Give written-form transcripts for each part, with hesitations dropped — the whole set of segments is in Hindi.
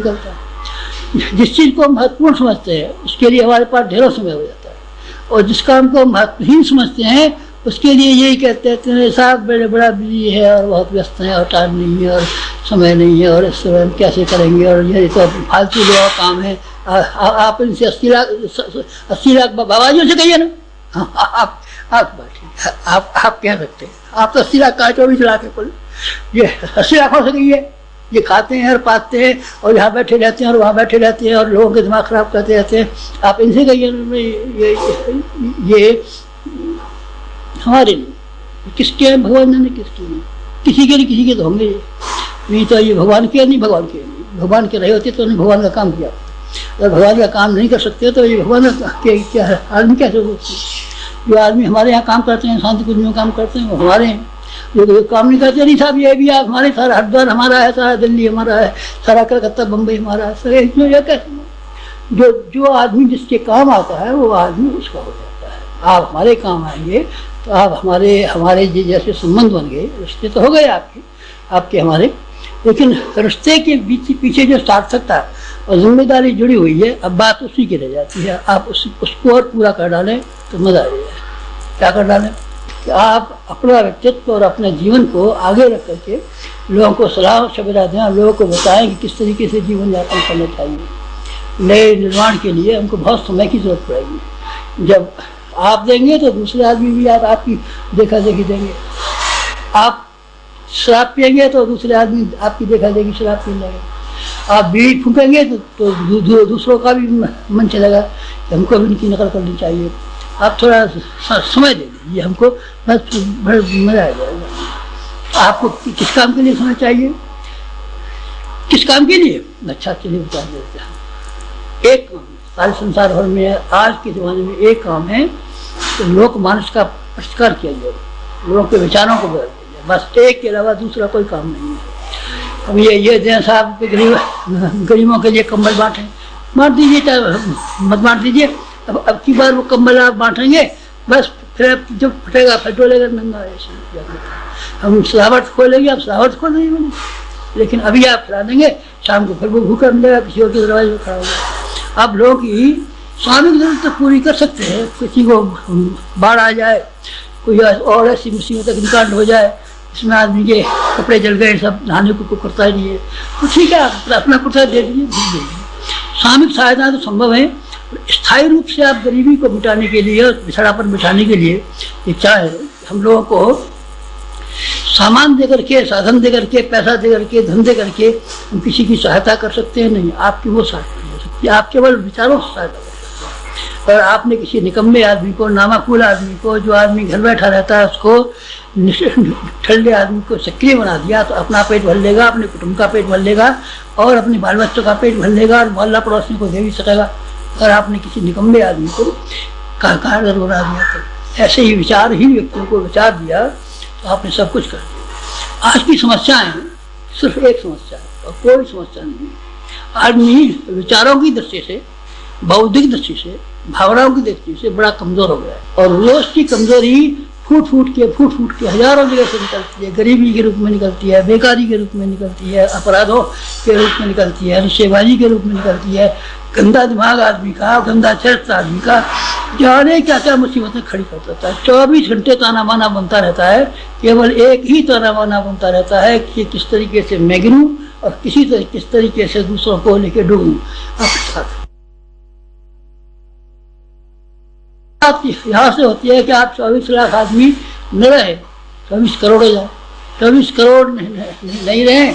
निकलता है। जिस चीज़ को हम महत्वपूर्ण समझते हैं उसके लिए हमारे पास ढेरों समय हो जाता है, और जिस काम को महत्वहीन समझते हैं उसके लिए यही कहते हैं साहब बड़े बड़ा बिजी है और बहुत व्यस्त है और टाइम नहीं है और समय नहीं है और इस समय हम कैसे करेंगे, और ये तो फालतू लोग काम है। आप इनसे 80 लाख बाबाजियों से कहिए ना। आप बैठिए, आप कह सकते हैं, आप तो 80 लाख का 24 लाख है कुल, ये 80 लाखों से कहिए। ये खाते हैं और पाते हैं और यहाँ बैठे रहते हैं और वहाँ बैठे रहते हैं और लोगों के दिमाग खराब करते रहते हैं। आप इनसे कहिए ये हमारे लिए किसके हैं, भगवान जाने किसके नहीं, किसी के नहीं, किसी के तो होंगे नहीं। तो ये भगवान के नहीं, भगवान के नहीं। भगवान के रहे होते तो उन्हें भगवान का काम किया। अगर भगवान का काम नहीं कर सकते तो ये भगवान के क्या है, आदमी कैसे हो सकते हैं। जो आदमी हमारे यहाँ काम करते हैं, शांति कुंज में काम करते हैं, वो हमारे हैं। जो काम नहीं करते, नहीं साहब ये भी आप हमारे, सारा हरिद्वार हमारा है, सारा दिल्ली हमारा है, सारा कलकत्ता बम्बई हमारा है, सारे इसमें यह कैसे। जो आदमी जिसके काम आता है वो आदमी उसका हो जाता है। आप हमारे काम आएंगे तो आप हमारे जैसे संबंध बन गए, रिश्ते तो हो गए आपके हमारे। लेकिन रिश्ते के पीछे जो सार्थकता और जिम्मेदारी जुड़ी हुई है, अब बात उसी की रह जाती है। आप उसको और पूरा कर डालें तो मजा आ जाए। क्या कर डालें कि आप अपना व्यक्तित्व और अपने जीवन को आगे रख करके लोगों को सलाह सवेरा दें, लोगों को बताएं कि किस तरीके से जीवन यापन करना चाहिए। नए निर्माण के लिए हमको बहुत समय की जरूरत पड़ेगी। जब आप देंगे तो दूसरे आदमी भी आपकी देखा देखी देंगे। आप शराब पियेंगे तो दूसरे आदमी आपकी देखा देखी शराब पी लेंगे। आप बीड़ी फूकेंगे तो दूसरों का भी मन चलेगा कि हमको भी इनकी नकल करनी चाहिए। आप थोड़ा समय दे दीजिए हमको, बस मजा आ जाएगा। आपको किस काम के लिए समय चाहिए, किस काम के लिए? अच्छा चलिए बता देते हैं। एक काम सारे संसार भर में आज के ज़माने में एक काम है कि लोक मानस का परिष्कार किया जाए, लोगों के विचारों को बदल दिया जाए। बस एक के अलावा दूसरा कोई काम नहीं है। अब ये दें साहब गरीबों के लिए कंबल बांट दीजिए, मत बांट दीजिए। अब की बार वो कंबल आप बांटेंगे, बस फिर जब फटेगा फिर डोलेगा नंगा। हम सजावट खोलेंगे, आप सजावट खोल देंगे, लेकिन अभी आप खिला देंगे, शाम को फिर वो भूखा मिलेगा, किसी और के दरवाजे में खड़ा होगा। आप लोगों की स्वाभाविक जरूरत तो पूरी कर सकते हैं। किसी को बाढ़ आ जाए, कोई और ऐसी मुसीबत अग्निकांड हो जाए, इसमें आदमी के कपड़े जल गए, सब नहाने को करता ही नहीं है, तो ठीक है आप अपना कुर्ता दे दीजिए, भेज दीजिए। सामूहिक सहायता तो संभव है। स्थायी रूप से आप गरीबी को मिटाने के लिए और पिछड़ापन मिटाने के लिए ये चाहे हम लोगों को सामान दे करके, साधन दे करके, पैसा दे करके, धन दे करके हम किसी की सहायता कर सकते हैं नहीं। आपकी वो सहायता नहीं हो सकती, आप केवल विचारों से सहायता कर सकते हैं। और आपने किसी निकम्मे आदमी को, नामाकुल आदमी को, जो आदमी घर बैठा रहता है, उसको ठल्ले आदमी को सक्रिय बना दिया तो अपना पेट भर लेगा, अपने कुटुंब का पेट भर लेगा और अपने बाल बच्चों का पेट भर लेगा और मोहल्ला पड़ोसी को दे भी सकेगा। अगर आपने किसी निकम्मे आदमी को कारगर बना दिया तो ऐसे ही विचारहीन व्यक्तियों को विचार दिया तो आपने सब कुछ कर दिया। आज की समस्याएं सिर्फ एक समस्या है और कोई समस्या नहीं है। आदमी विचारों की दृष्टि से, बौद्धिक दृष्टि से, भावनाओं की दृष्टि से बड़ा कमजोर हो गया है और रोज की कमजोरी फूट फूट के हजारों जगह से निकलती है। गरीबी के रूप में निकलती है, बेकारी के रूप में निकलती है, अपराधों के रूप में निकलती है, नशेबाजी के रूप में निकलती है, गंदा दिमाग आदमी का, गंदा चरित्र आदमी का, जाने क्या क्या मुसीबतें खड़ी कर देता है। 24 घंटे ताना बाना बनता रहता है, केवल एक ही ताना बाना बनता रहता है कि किस तरीके से मैं गिरूं और किस तरीके से दूसरों को लेकर डूबूं। यहाँ से होती है कि आप 24 लाख आदमी न रहे, 24 करोड़ हो जाए। 24 करोड़ नहीं रहे,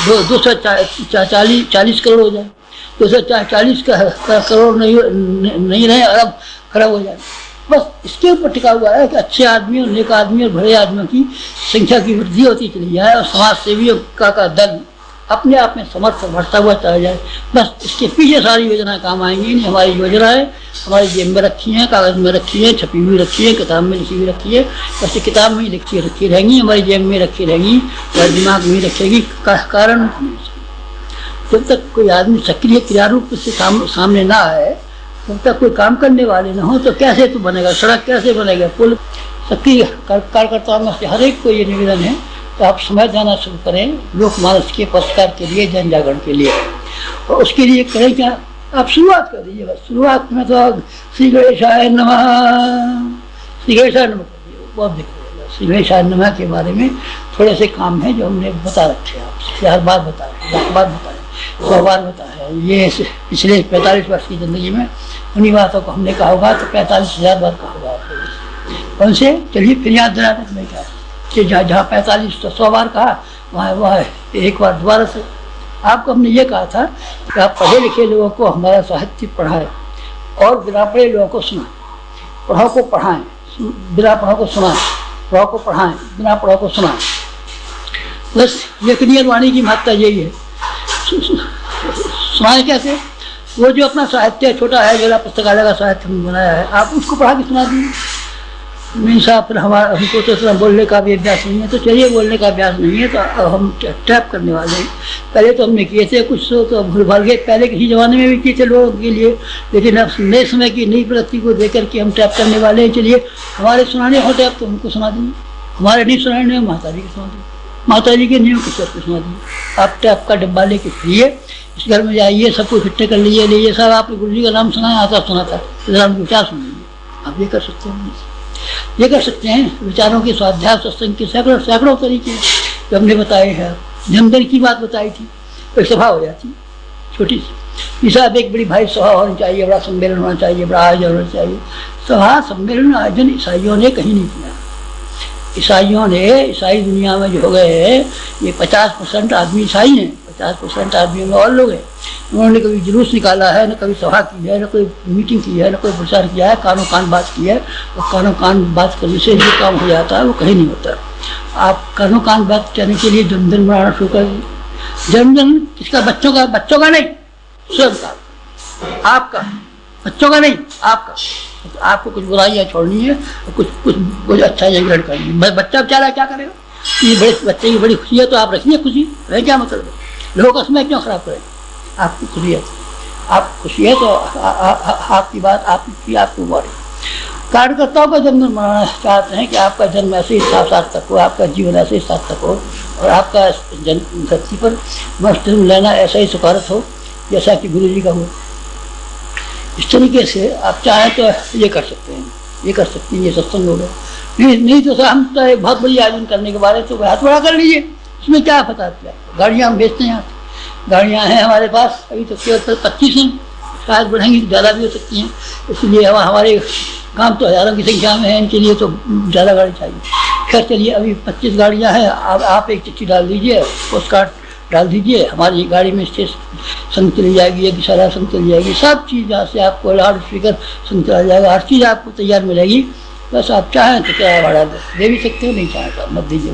240 करोड़ हो जाए। 240 करोड़ नहीं रहे, अरब खराब हो जाए। बस इसके ऊपर टिका हुआ है कि अच्छे आदमी और नेक आदमी और बड़े आदमियों की संख्या की वृद्धि होती चली जाए और समाज सेवियों का दल अपने आप में समर्थ बढ़ता हुआ चला जाए। बस इसके पीछे सारी योजना काम आएंगी। नहीं हमारी योजनाएं हमारी जेब में रखी हैं, कागज में रखी हैं, छपी हुई रखी है, किताब में लिखी हुई रखी है। बस किताब में ही रखी रहेंगी, हमारी जेब में रखी रहेंगी, हमारे दिमाग में ही रखेगी। कारण जब तक कोई आदमी सक्रिय क्रिया रूप से सामने ना आए, जब तक कोई काम करने वाले ना हो, तो कैसे तो बनेगा, सड़क कैसे बनेगा, पुल। सक्रिय कार्यकर्ताओं में से हर एक को ये निवेदन है तो आप समय जाना शुरू करें लोकमानस के पुरस्कार के लिए, जन जागरण के लिए। और उसके लिए करें क्या, आप शुरुआत कर दीजिए। बस शुरुआत में तो श्री गणेशाय नमः, श्री गणेशाय नमः बहुत दिखेगा। श्री गणेशाय नमः के बारे में थोड़े से काम है जो हमने बता रखे हैं आपसे, 1000 बार बताए, 10 बार बताए, 100 बार बताया। ये पिछले 45 वर्ष की जिंदगी में उन्हीं बातों को हमने कहा होगा तो 45,000 बार कहा होगा आपको। उनसे चलिए फिर याद दिलाने में क्या कि जहाँ 45 तो 100 बार कहा, वहाँ एक बार दोबारा से आपको हमने ये कहा था कि आप पढ़े लिखे लोगों को हमारा साहित्य पढ़ाएं और बिना पढ़े लोगों को सुनाएं, पढ़ाओ को पढ़ाएं, बिना पढ़ाओ को सुनाएं, पढ़ाओ को पढ़ाएं, बिना पढ़ाओ को सुनाएं। बस लेखनी और वाणी की महत्ता यही है। सुनाए कैसे, वो जो अपना साहित्य छोटा है, जिला पुस्तकालय का साहित्य हमने बनाया है, आप उसको पढ़ा के सुना दीजिए। नहीं साहब फिर हमको तो इतना बोलने का भी अभ्यास नहीं है, तो चलिए बोलने का अभ्यास नहीं है तो हम टैप करने वाले हैं। पहले तो हमने किए थे कुछ तो भूल भाल गए, पहले किसी जमाने में भी किए थे लोगों के लिए, लेकिन अब नए समय की नई प्रगति को देख करके हम टैप करने वाले हैं। चलिए हमारे सुनाने हो टैप तो उनको सुना दीजिए, हमारे नहीं सुनाने माता जी को सुना दीजिए, माता जी के नियम किसी को सुना दीजिए। आप टैप का डिब्बा लेके फिरिए, इस घर में जाइए, सबको इकट्ठे कर लीजिए साहब आपने गुरु जी का नाम सुना, आता सुना था, इधर हमको क्या सुन लीजिए। आप ये कर सकते हैं, ये कर सकते हैं। विचारों के स्वाध्याय सत्संग के सैकड़ों तरीके जो हमने बताए हैं। जमदन की बात बताई थी, एक सभा हो जाती छोटी सी, साहब एक बड़ी भाई सभा होनी चाहिए, बड़ा सम्मेलन होना चाहिए, बड़ा आयोजन होना चाहिए। सभा सम्मेलन आयोजन ईसाइयों ने कहीं नहीं किया। ईसाइयों ने, ईसाई दुनिया में जो हो गए हैं ये 50% आदमी ईसाई हैं, 50% आदमियों में और लोग हैं। उन्होंने कभी जुलूस निकाला है, न कभी सभा की है, न कोई मीटिंग की है, न कोई प्रचार किया है, कानों कान बात की है। और कानों कान बात करने से जो काम हो जाता है वो कहीं नहीं होता। आप कानों कान बात करने के लिए जन्मदिन बनाना शुरू कर दीजिए। जन्मदिन किसका, बच्चों का, बच्चों का नहीं, स्वयं का, आपका, बच्चों का नहीं, आपका। तो आपको कुछ बुराइयाँ छोड़नी है, कुछ अच्छा ग्रहण करनी है। बच्चा बेचारा क्या करेगा, ये बड़े बच्चे की बड़ी खुशी है तो आप रखिए खुशी, वह क्या मतलब है, लोगों का समय क्यों खराब करें। आपकी खुशी है, आप खुशी है तो आपकी बात आपको बढ़े। कार्यकर्ताओं का जन्म मनाना चाहते हैं कि आपका जन्म ऐसे ही सार्थक हो, आपका जीवन ऐसे ही सार्थक हो और आपका धरती पर मस्त लेना ऐसा ही सुखारत हो जैसा कि गुरु जी का हो। इस तरीके से आप चाहें तो ये कर सकते हैं, ये कर सकते हैं, ये सत्संग होगा। नहीं तो हम तो एक बहुत बड़ी आयोजन करने के बारे तो हाथ बड़ा कर लीजिए, उसमें क्या पता क्या। गाड़ियाँ हम बेचते हैं, गाड़ियाँ हैं हमारे पास, अभी तो केवल 25 हैं, शायद बढ़ेंगी तो ज़्यादा भी हो सकती हैं। इसलिए हमारे काम तो हज़ारों की संख्या में है, इनके लिए तो ज़्यादा गाड़ी चाहिए। खैर चलिए अभी 25 गाड़ियाँ हैं, आप एक चिट्ठी डाल दीजिए, पोस्ट कार्ड डाल दीजिए, हमारी गाड़ी में स्टेज संग चली जाएगी, एक सारा संग चली जाएगी, सब चीज़ जहाँ से आपको लाउड स्पीकर संग चला जाएगा, हर चीज़ आपको तैयार मिलेगी। बस आप चाहें तो क्या भाड़ा दे भी सकते हो, नहीं चाहें तो मत दीजिए।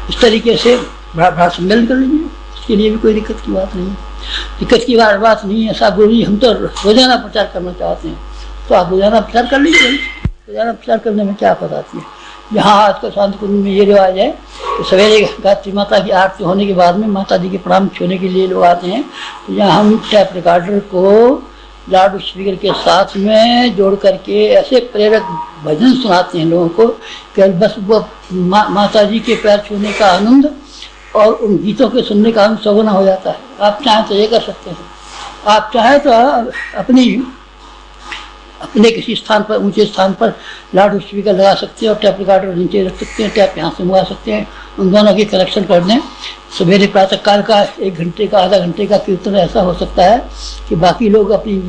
इस तरीके से बड़ा सम्मेलन कर लीजिए, उसके लिए भी कोई दिक्कत की बात नहीं है, दिक्कत की बात नहीं है। साहब गुरु जी हम तो रोजाना प्रचार करना चाहते हैं, तो आप रोजाना प्रचार कर लीजिए। रोजाना प्रचार करने में क्या बात आती है। यहाँ आजकल शांतिकुंज में ये रिवाज है कि सवेरे गायत्री माता की आरती होने के बाद में माता जी के प्रणाम छूने के लिए लोग आते हैं, तो यहाँ हम टैप रिकॉर्डर को लाउड स्पीकर के साथ में जोड़ करके ऐसे प्रेरक भजन सुनाते हैं लोगों को कि बस वो माता जी के पैर छूने का आनंद और उन गीतों के सुनने का आनंद सगुना हो जाता है। आप चाहें तो ये कर सकते हैं, आप चाहें तो अपने किसी स्थान पर, ऊंचे स्थान पर लाउड स्पीकर लगा सकते हैं और टैप रिकॉर्डर नीचे रख सकते हैं, टैप यहाँ से मंगा सकते हैं, उन दोनों की कनेक्शन कर दें। सवेरे प्रातःकाल का 1 घंटे का, आधा घंटे का कीर्तन ऐसा हो सकता है कि बाकी लोग अपनी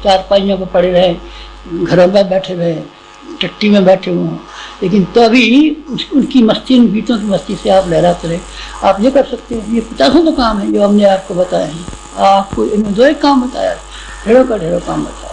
चारपाइयों पर पड़े रहें, घरों में बैठे रहें, टट्टी में बैठे हुए हों, लेकिन तभी उनकी मस्ती, उन गीतों की मस्ती से आप लहराते रहे। आप ये कर सकते हैं। ये 50 तो काम है जो हमने आपको बताए हैं, आपको इनमें 2 एक काम बताया, ढेरों का ढेरों काम बताया।